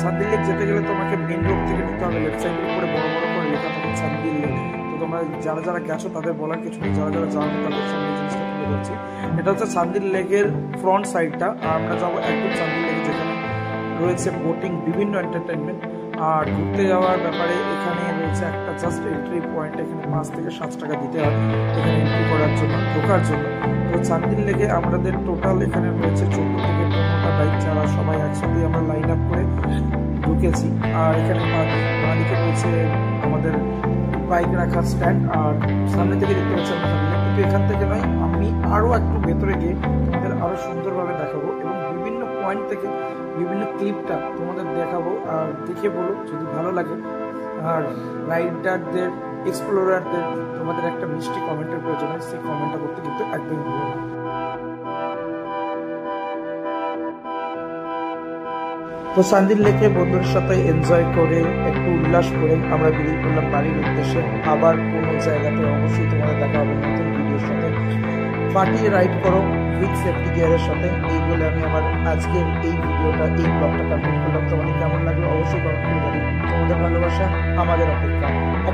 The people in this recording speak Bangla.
চান্দিল লেক যেতে গেলে তোমাকে মেন রোড থেকে নিতে হবে, লেফট সাইডের উপরে বড় বড় করে লেখা থাকে চান্দিল লেক। তো তোমরা যারা যারা গেছো তাদের বলার কিছু নেই, যারা যারা যাওয়ার তাদের সামনে এই জিনিসটা তুলে ধরছি। এটা হচ্ছে চান্দিল লেকের ফ্রন্ট সাইডটা, আর আমরা যাবো একদম চান্দিল লেকে, যেখানে রয়েছে বোটিং, বিভিন্ন এন্টারটেনমেন্ট। আর ঘুরতে যাওয়ার ব্যাপারে এখানে রয়েছে একটা জাস্ট এন্ট্রি পয়েন্ট, এখানে 5 থেকে 7 টাকা দিতে হয় এখানে এন্ট্রি করার জন্য, ঢোকার জন্য। তো চান্দিল লেকে আমাদের টোটাল এখানে রয়েছে 14 থেকে 15টা বাইক, যারা সবাই একসাথে আমরা লাইন আপ করে ঢুকেছি। আর এখানে বাঁদিকে রয়েছে আমাদের বাইক রাখার স্ট্যান্ড, আর সামনে থেকে দেখতে পাচ্ছি আমরা চান্দিল লেক। কিন্তু এখান থেকে নয়, আমি আরও একটু ভেতরে গিয়ে তোমাদের আরও সুন্দরভাবে দেখাবো এবং বিভিন্ন পয়েন্ট থেকে বিভিন্ন ক্লিপটা তোমাদের দেখাবো। আর দেখে বলো যদি ভালো লাগে। আর রাইডারদের, এক্সপ্লোরারদের তোমাদের একটা মিষ্টি কমেন্টের প্রয়োজন হয়, সেই কমেন্টটা করতে কিন্তু একদমই ভুলো না। তো চান্দিল লেকে বন্ধুদের সাথে এনজয় করে একটু উল্লাস করে আমরা বেরিয়ে পড়লাম বাড়ির উদ্দেশ্যে। আবার কোনো জায়গাতে অবশ্যই তোমাদের দেখা হবে নতুন ভিডিওর সাথে। ফাটিয়ে রাইড করো উইথ সেফটি গিয়ারের সাথে, এই বলে আমি আমার আজকের এই ভিডিওটা, এই ব্লগটা কমপ্লিট করলাম। তোমাদের কেমন লাগলো অবশ্যই কমেন্ট করে জানিও। তোমাদের ভালোবাসা আমাদের অপেক্ষা। একটা